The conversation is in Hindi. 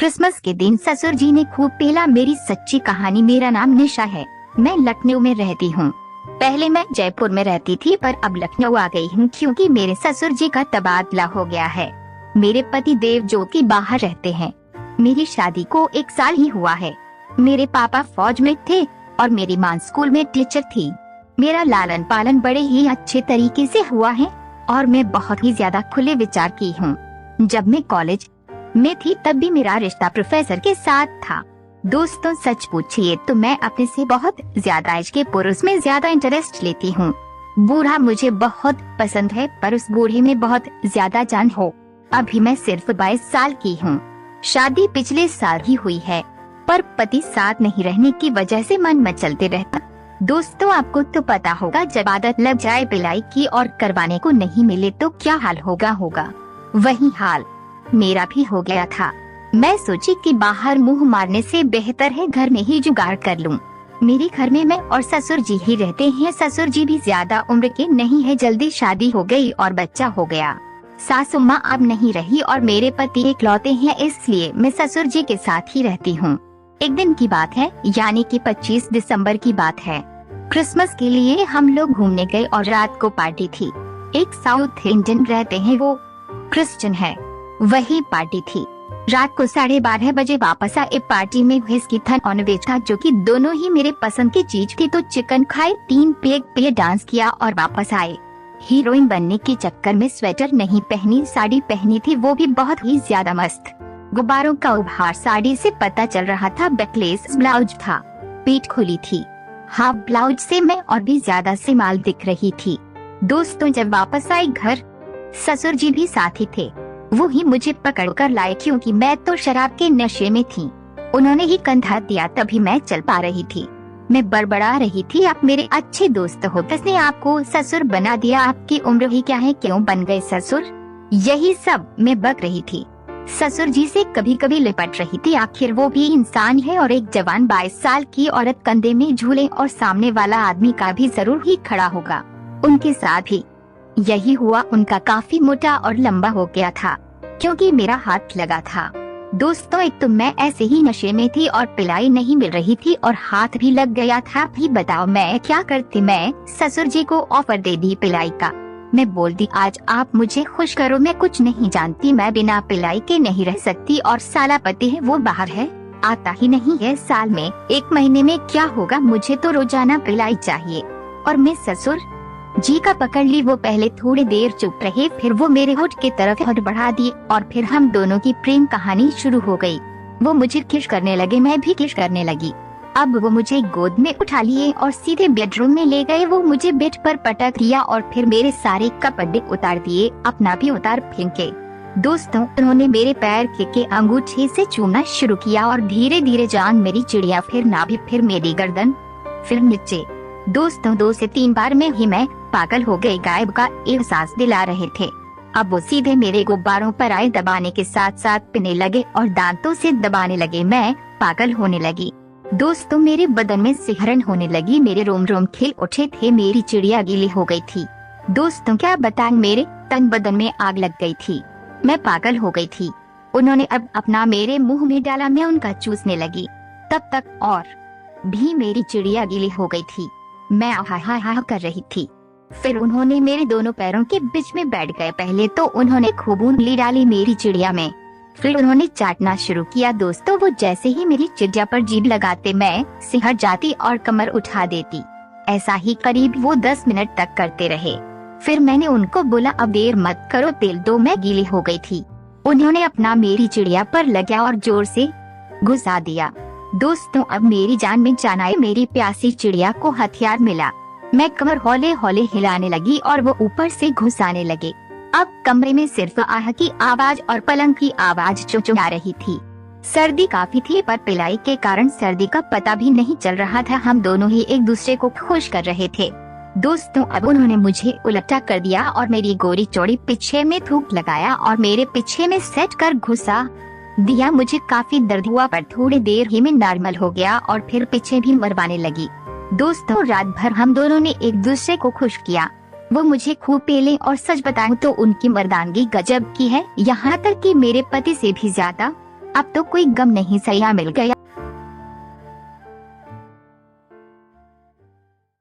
क्रिसमस के दिन ससुर जी ने खूब पेला। मेरी सच्ची कहानी। मेरा नाम निशा है। मैं लखनऊ में रहती हूँ। पहले मैं जयपुर में रहती थी, पर अब लखनऊ आ गई हूँ क्योंकि मेरे ससुर जी का तबादला हो गया है। मेरे पति देव जो कि बाहर रहते हैं। मेरी शादी को 1 साल ही हुआ है। मेरे पापा फौज में थे और मेरी माँ स्कूल में टीचर थी। मेरा लालन पालन बड़े ही अच्छे तरीके से हुआ है और मैं बहुत ही ज्यादा खुले विचार की हूँ। जब मैं कॉलेज में थी तब भी मेरा रिश्ता प्रोफेसर के साथ था। दोस्तों, सच पूछिए तो मैं अपने से बहुत ज्यादा एज के पुरुष में ज्यादा इंटरेस्ट लेती हूँ। बूढ़ा मुझे बहुत पसंद है, पर उस बूढ़े में बहुत ज्यादा जान हो। अभी मैं सिर्फ 22 साल की हूँ। शादी पिछले साल ही हुई है, पर पति साथ नहीं रहने की वजह से मन मचलते रहता। दोस्तों, आपको तो पता होगा, जब आदत लग जाए पिलाई की और करवाने को नहीं मिले तो क्या हाल होगा। वही हाल मेरा भी हो गया था। मैं सोची कि बाहर मुंह मारने से बेहतर है घर में ही जुगाड़ कर लूं। मेरे घर में मैं और ससुर जी ही रहते हैं। ससुर जी भी ज्यादा उम्र के नहीं है, जल्दी शादी हो गई और बच्चा हो गया। सासू माँ अब नहीं रही और मेरे पति इकलौते हैं, इसलिए मैं ससुर जी के साथ ही रहती हूँ। एक दिन की बात है, यानी कि 25 दिसंबर की बात है। क्रिसमस के लिए हम लोग घूमने गए और रात को पार्टी थी। एक साउथ इंडियन रहते हैं, वो क्रिश्चियन है, वही पार्टी थी। रात को 12:30 बजे वापस आए। पार्टी में व्हिस्की था, नॉनवेज था, जो कि दोनों ही मेरे पसंद की चीज थी। तो चिकन खाए, 3 पेग पिए, डांस किया और वापस आए। हीरोइन बनने के चक्कर में स्वेटर नहीं पहनी, साड़ी पहनी थी, वो भी बहुत ही ज्यादा मस्त। गुब्बारों का उभार साड़ी से पता चल रहा था। बैकलेस ब्लाउज था, पीठ खुली थी। हाफ ब्लाउज से मैं और भी ज्यादा से माल दिख रही थी। दोस्तों, जब वापस आई घर, ससुर जी भी साथ ही थे। वो ही मुझे पकड़ कर लाए क्योंकि मैं तो शराब के नशे में थी। उन्होंने ही कंधा दिया, तभी मैं चल पा रही थी। मैं बड़बड़ा रही थी, आप मेरे अच्छे दोस्त हो, किसने आपको ससुर बना दिया? आपकी उम्र ही क्या है, क्यों बन गए ससुर? यही सब मैं बक रही थी। ससुर जी से कभी कभी लिपट रही थी। आखिर वो भी इंसान है और एक जवान 22 साल की औरत कंधे में झूले और सामने वाला आदमी का भी जरूर ही खड़ा होगा। उनके साथ भी यही हुआ। उनका काफी मोटा और लंबा हो गया था क्योंकि मेरा हाथ लगा था। दोस्तों, एक तो मैं ऐसे ही नशे में थी और पिलाई नहीं मिल रही थी और हाथ भी लग गया था। भी बताओ मैं क्या करती? मैं ससुर जी को ऑफर दे दी पिलाई का। मैं बोलती, आज आप मुझे खुश करो, मैं कुछ नहीं जानती, मैं बिना पिलाई के नहीं रह सकती। और साला पति है, वो बाहर है, आता ही नहीं है। साल में 1 महीने में क्या होगा, मुझे तो रोजाना पिलाई चाहिए। और मैं ससुर जी का पकड़ ली। वो पहले थोड़ी देर चुप रहे, फिर वो मेरे होठ की तरफ होठ बढ़ा दिए और फिर हम दोनों की प्रेम कहानी शुरू हो गई। वो मुझे किस करने लगे, मैं भी किस करने लगी। अब वो मुझे गोद में उठा लिए और सीधे बेडरूम में ले गए। वो मुझे बेड पर पटक दिया और फिर मेरे सारे कपड़े उतार दिए, अपना भी उतार फेंके। दोस्तों, उन्होंने मेरे पैर के अंगूठे से चूमना शुरू किया और धीरे धीरे जान मेरी चिड़िया, फिर नाभि, फिर मेरी गर्दन, फिर नीचे। दोस्तों, 2 से 3 बार में ही मैं पागल हो गई। गायब का एहसास दिला रहे थे। अब वो सीधे मेरे गुब्बारों पर आए, दबाने के साथ साथ पीने लगे और दांतों से दबाने लगे। मैं पागल होने लगी। दोस्तों, मेरे बदन में सिहरन होने लगी, मेरे रोम रोम खिल उठे थे, मेरी चिड़िया गीली हो गई थी। दोस्तों, क्या बताएं, मेरे तन बदन में आग लग गई थी। मैं पागल हो गई थी। उन्होंने अब अपना मेरे मुंह में डाला, मैं उनका चूसने लगी। तब तक और भी मेरी चिड़िया गीली हो गई थी। मैं हा कर रही थी। फिर उन्होंने मेरे दोनों पैरों के बीच में बैठ गए। पहले तो उन्होंने खूब उंगली डाली मेरी चिड़िया में, फिर उन्होंने चाटना शुरू किया। दोस्तों, वो जैसे ही मेरी चिड़िया पर जीभ लगाते, मैं सिहर जाती और कमर उठा देती। ऐसा ही करीब वो 10 मिनट तक करते रहे। फिर मैंने उनको बोला, अब देर मत करो, तेल दो, मैं गीली हो गई थी। उन्होंने अपना मेरी चिड़िया पर लगाया और जोर से घुसा दिया। दोस्तों, अब मेरी जान में जान आई। मेरी प्यासी चिड़िया को हथियार मिला। मैं कमर हौले हौले हिलाने लगी और वो ऊपर से घुसाने लगे। अब कमरे में सिर्फ आह की आवाज और पलंग की आवाज चुचुना रही थी। सर्दी काफी थी, पर पिलाई के कारण सर्दी का पता भी नहीं चल रहा था। हम दोनों ही एक दूसरे को खुश कर रहे थे। दोस्तों, अब उन्होंने मुझे उलटा कर दिया और मेरी गोरी चौड़ी पीछे में थूक लगाया और मेरे पीछे में सेट कर घुसा दिया। मुझे काफी दर्द हुआ, पर थोड़ी देर ही में नॉर्मल हो गया और फिर पीछे भी मरवाने लगी। दोस्तों, रात भर हम दोनों ने एक दूसरे को खुश किया। वो मुझे खूब पेले और सच बताऊं तो उनकी मर्दानगी गजब की है, यहाँ तक कि मेरे पति से भी ज्यादा। अब तो कोई गम नहीं, सैया मिल गया।